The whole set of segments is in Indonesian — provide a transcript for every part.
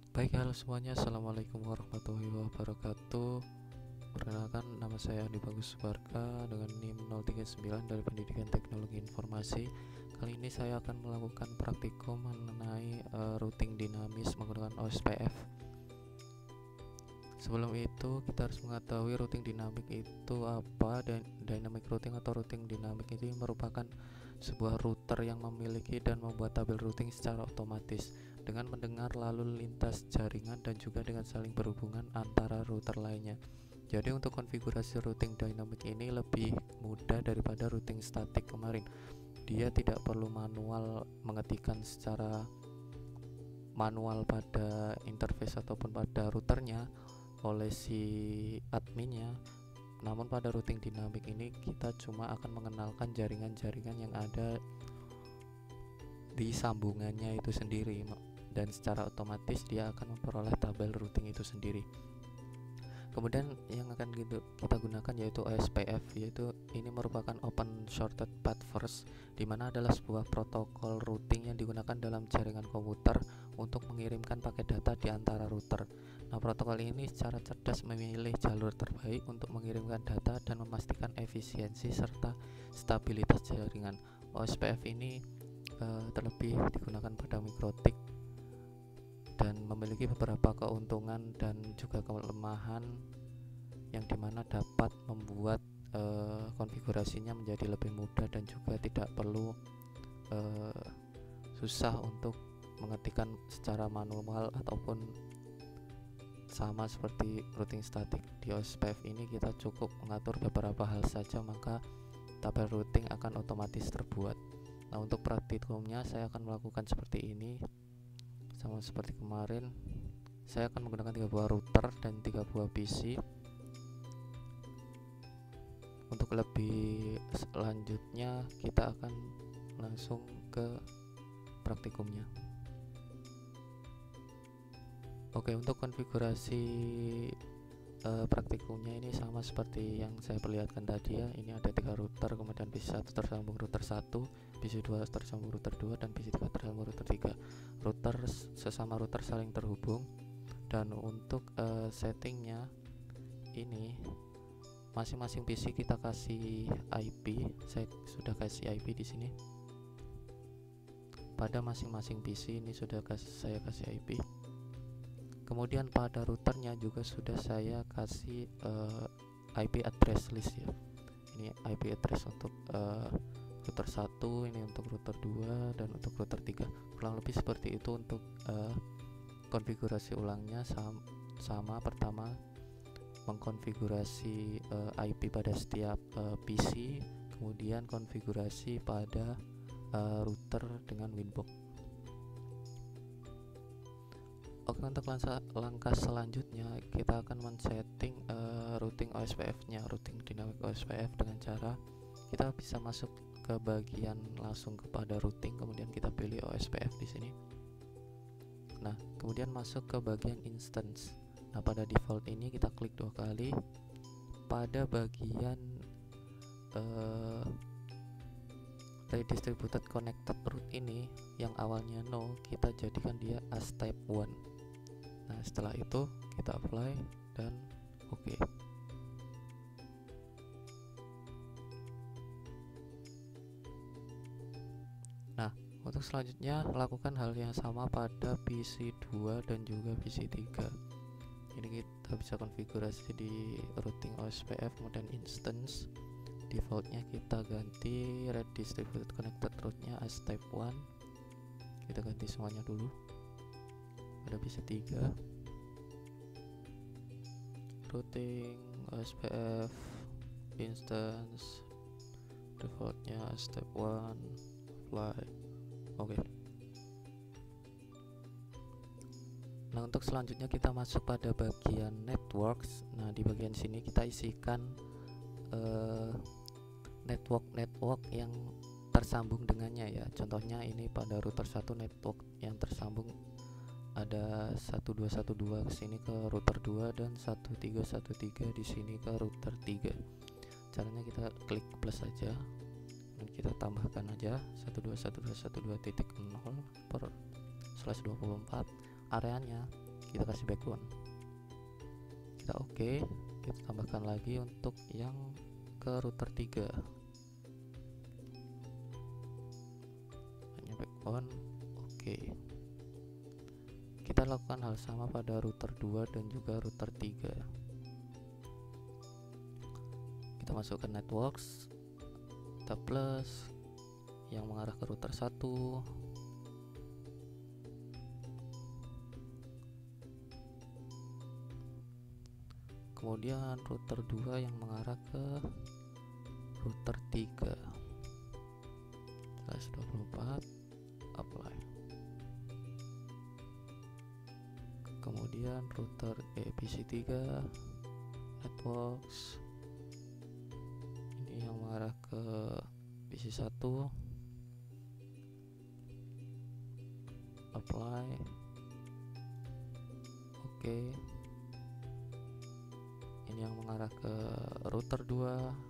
Baik, halo semuanya. Assalamualaikum warahmatullahi wabarakatuh. Perkenalkan, nama saya Andi Bagus Subarka dengan NIM 039 dari Pendidikan Teknologi Informasi. Kali ini saya akan melakukan praktikum mengenai routing dinamis menggunakan OSPF. Sebelum itu, kita harus mengetahui routing dinamik itu apa. Dan dynamic routing atau routing dinamik ini merupakan sebuah router yang memiliki dan membuat tabel routing secara otomatis dengan mendengar lalu lintas jaringan dan juga dengan saling berhubungan antara router lainnya. Jadi untuk konfigurasi routing dynamic ini lebih mudah daripada routing statik kemarin. Dia tidak perlu manual mengetikkan secara manual pada interface ataupun pada routernya oleh si adminnya. Namun pada routing dinamik ini kita cuma akan mengenalkan jaringan-jaringan yang ada di sambungannya itu sendiri, dan secara otomatis dia akan memperoleh tabel routing itu sendiri. Kemudian yang akan kita gunakan yaitu OSPF, yaitu ini merupakan Open Shorted Path First, di mana adalah sebuah protokol routing yang digunakan dalam jaringan komputer untuk mengirimkan paket data di antara router. Nah, protokol ini secara cerdas memilih jalur terbaik untuk mengirimkan data dan memastikan efisiensi serta stabilitas jaringan. OSPF ini terlebih digunakan pada mikrotik dan memiliki beberapa keuntungan dan juga kelemahan yang dimana dapat membuat konfigurasinya menjadi lebih mudah dan juga tidak perlu susah untuk mengetikkan secara manual ataupun sama seperti routing statik. Di OSPF ini kita cukup mengatur beberapa hal saja, maka tabel routing akan otomatis terbuat. Nah, untuk praktikumnya saya akan melakukan seperti ini. Sama seperti kemarin, saya akan menggunakan 3 buah router dan 3 buah PC. Untuk lebih selanjutnya kita akan langsung ke praktikumnya. Oke, untuk konfigurasi praktikumnya ini sama seperti yang saya perlihatkan tadi ya. Ini ada 3 router, kemudian PC1 tersambung router 1, PC2 tersambung router 2, dan PC3 tersambung router 3. Router sesama router saling terhubung. Dan untuk settingnya ini masing-masing PC kita kasih IP. Saya sudah kasih IP di sini. Pada masing-masing PC ini sudah saya kasih IP. Kemudian pada routernya juga sudah saya kasih IP address list ya. Ini IP address untuk router 1, ini untuk router 2, dan untuk router 3. Kurang lebih seperti itu untuk konfigurasi ulangnya. Sama pertama mengkonfigurasi IP pada setiap PC, kemudian konfigurasi pada router dengan Winbox. Oke, untuk langkah selanjutnya kita akan men-setting routing OSPF-nya, routing dynamic OSPF, dengan cara kita bisa masuk ke bagian langsung kepada routing, kemudian kita pilih OSPF di sini. Nah, kemudian masuk ke bagian instance. Nah, pada default ini kita klik 2 kali. Pada bagian redistributed connected root ini yang awalnya 0, kita jadikan dia as type 1. Nah, setelah itu kita apply dan oke. Nah, untuk selanjutnya lakukan hal yang sama pada PC2 dan juga PC3. Ini kita bisa konfigurasi di routing OSPF, kemudian instance. Defaultnya kita ganti redistributed connected rootnya as type 1. Kita ganti semuanya dulu. Pada PC3 routing OSPF instance defaultnya step 1 apply. Oke. Nah, untuk selanjutnya kita masuk pada bagian networks. Nah, di bagian sini kita isikan network yang tersambung dengannya ya. Contohnya ini pada router 1 network yang tersambung ada 1212 ke sini ke router 2 dan 1313 di sini ke router 3. Caranya kita klik plus saja dan kita tambahkan aja 121.2.0/24 areanya kita kasih background, kita oke, kita tambahkan lagi untuk yang ke router 3 hanya background. Oke, kita lakukan hal sama pada router 2 dan juga router 3. Kita masuk ke networks, kita plus yang mengarah ke router 1, kemudian router 2 yang mengarah ke router 3. 124 apply, kemudian router PC3 networks ini yang mengarah ke PC1, apply, oke. Ini yang mengarah ke router 2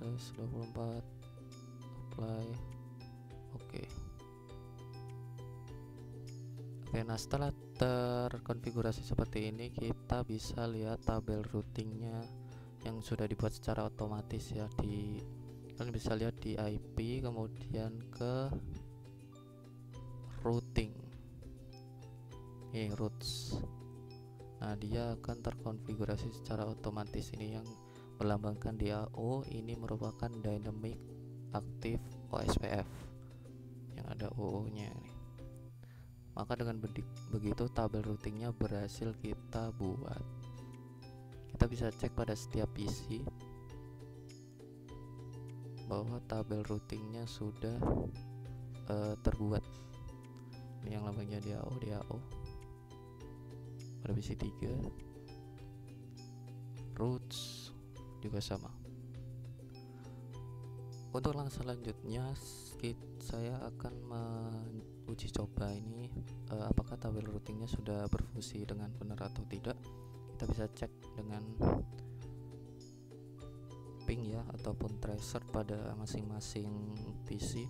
124 apply, oke. Oke, nah setelah terkonfigurasi seperti ini, kita bisa lihat tabel routingnya yang sudah dibuat secara otomatis ya. Kalian bisa lihat di IP, kemudian ke routing, routes. Nah, dia akan terkonfigurasi secara otomatis. Ini yang melambangkan DAO, ini merupakan Dynamic Active OSPF yang ada OO-nya ini. Maka dengan begitu tabel routingnya berhasil kita buat. Kita bisa cek pada setiap PC bahwa tabel routingnya sudah terbuat. Ini yang lambangnya DAO. Pada PC 3 routes juga sama. Untuk langkah selanjutnya saya akan menguji coba ini apakah tabel routingnya sudah berfungsi dengan benar atau tidak. Kita bisa cek dengan ping ya, ataupun tracer pada masing-masing PC.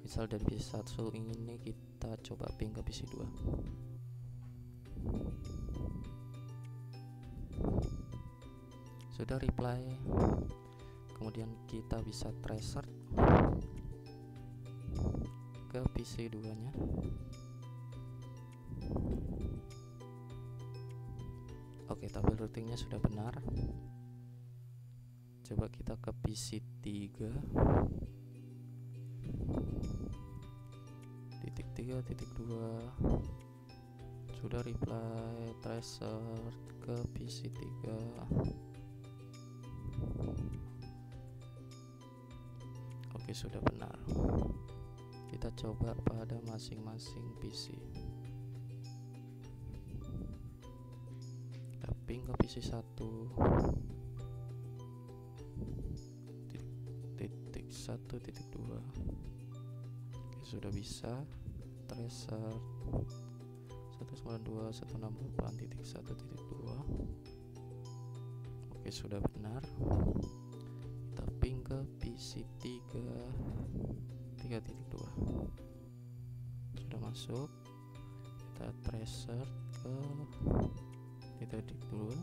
Misal dari PC 1 ini kita coba ping ke PC 2. Sudah reply, kemudian kita bisa tracer ke PC 2 nya. Oke, tabel routingnya sudah benar. Coba kita ke PC 3 .3.2, sudah reply tracer ke PC 3. Oke, sudah benar. Kita coba pada masing-masing PC. Kita ping ke PC 1 .1.2. Oke, sudah bisa tracer 192.168.1.2. Oke, sudah benar. Kita ping ke PC 3.2. Sudah masuk. Kita tracer ke 3.2.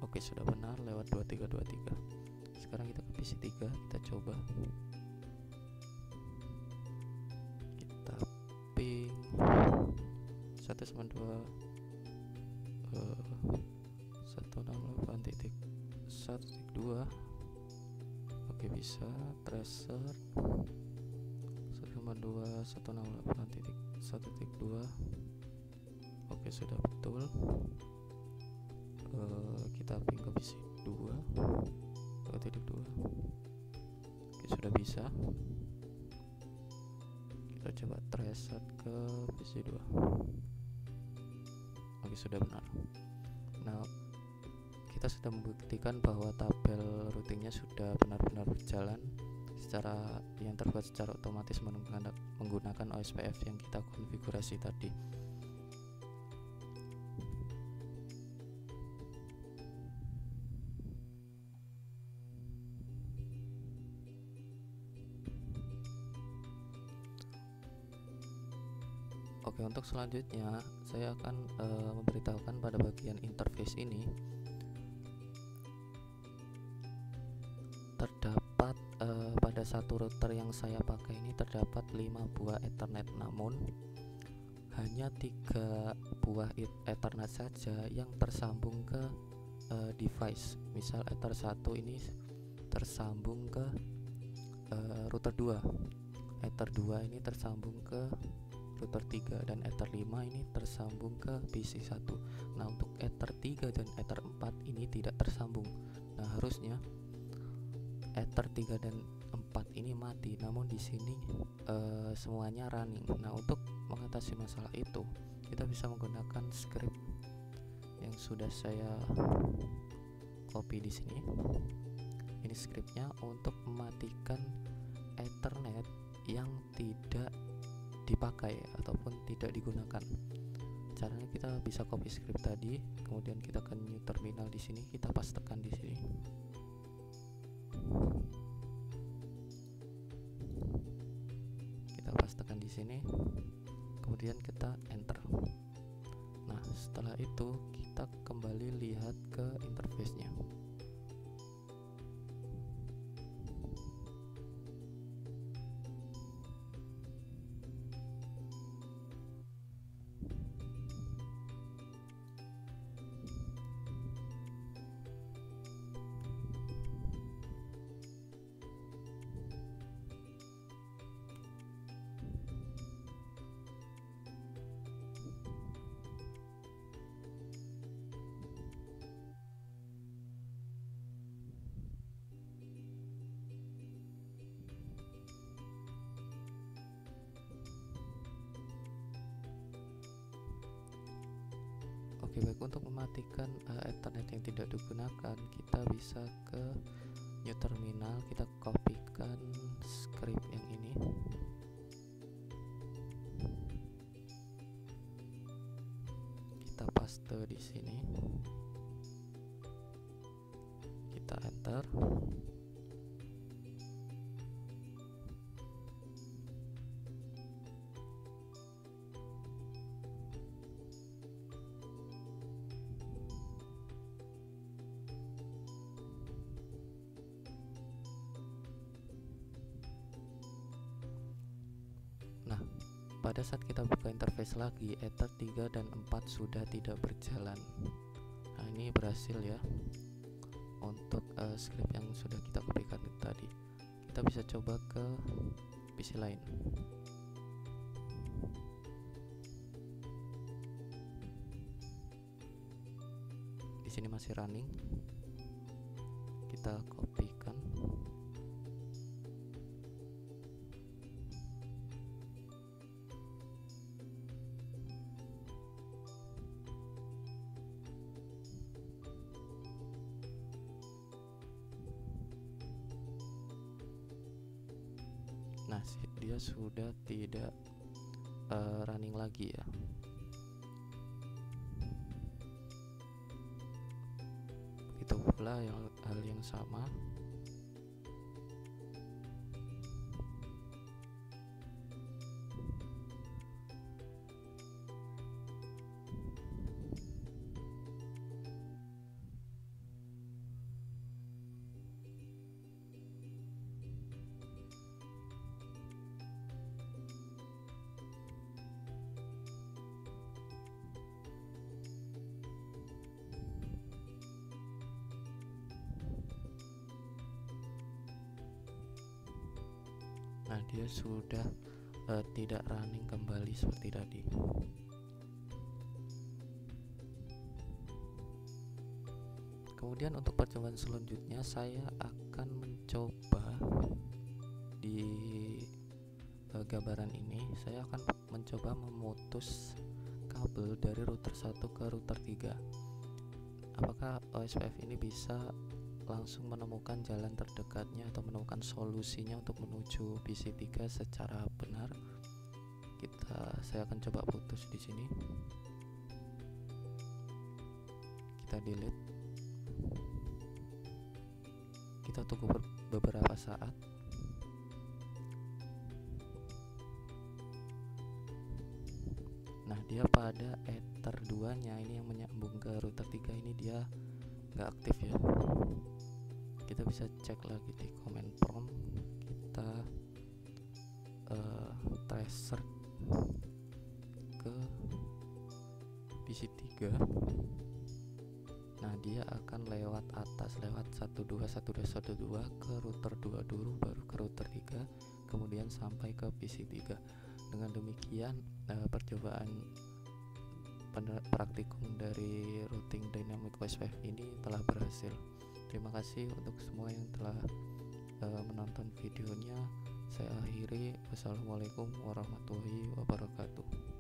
Oke, sudah benar lewat 2323. Sekarang kita ke PC 3, kita coba. Kita ping 192.168.1.2. Oke, bisa tracer 192.168.1.2. Oke, sudah betul. Kita ping ke PC 2 2.2. Oke, sudah bisa. Kita coba tracer ke PC 2. Oke, sudah benar. Nah, kita sudah membuktikan bahwa tabel routingnya sudah benar-benar berjalan yang terbuat secara otomatis menggunakan OSPF yang kita konfigurasi tadi. Oke, untuk selanjutnya saya akan memberitahukan pada bagian interface ini terdapat pada satu router yang saya pakai ini terdapat 5 buah Ethernet, namun hanya 3 buah Ethernet saja yang tersambung ke device. Misal Ether 1 ini tersambung ke router 2, Ether 2 ini tersambung ke router 3, dan Ether 5 ini tersambung ke PC 1. Nah, untuk Ether 3 dan Ether 4 ini tidak tersambung. Nah, harusnya Ether 3 dan 4 ini mati, namun di sini semuanya running. Nah, untuk mengatasi masalah itu, kita bisa menggunakan script yang sudah saya copy di sini. Ini scriptnya untuk mematikan Ethernet yang tidak dipakai ataupun tidak digunakan. Caranya kita bisa copy script tadi, kemudian kita ke new terminal di sini, kita pastekan di sini. Kita pastekan di sini, kemudian kita enter. Nah, setelah itu kita kembali lihat ke interface-nya. Oke, baik, untuk mematikan Ethernet yang tidak digunakan, kita bisa ke new terminal, kita kopikan script yang ini. Kita paste di sini. Kita enter. Nah, pada saat kita buka interface lagi, Ether 3 dan 4 sudah tidak berjalan. Nah, ini berhasil ya untuk script yang sudah kita kopikan tadi. Kita bisa coba ke PC lain. Di sini masih running. Kita kopikan. Nah, dia sudah tidak running lagi ya. Begitu pula hal yang sama. Nah, dia sudah tidak running kembali seperti tadi. Kemudian untuk percobaan selanjutnya, saya akan mencoba di gambaran ini, saya akan mencoba memutus kabel dari router 1 ke router 3. Apakah OSPF ini bisa langsung menemukan jalan terdekatnya atau menemukan solusinya untuk menuju PC 3 secara benar? Saya akan coba putus di sini. Kita delete. Kita tunggu beberapa saat. Nah, dia pada Ether 2 nya ini yang menyambung ke router 3 ini dia nggak aktif ya. Kita bisa cek lagi di command prompt, kita tracer ke PC3. Nah, dia akan lewat atas, lewat 12.12.12 ke router 2 dulu, baru ke router 3, kemudian sampai ke PC3. Dengan demikian percobaan praktikum dari routing dynamic voice wave ini telah berhasil. Terima kasih untuk semua yang telah menonton videonya. Saya akhiri. Wassalamualaikum warahmatullahi wabarakatuh.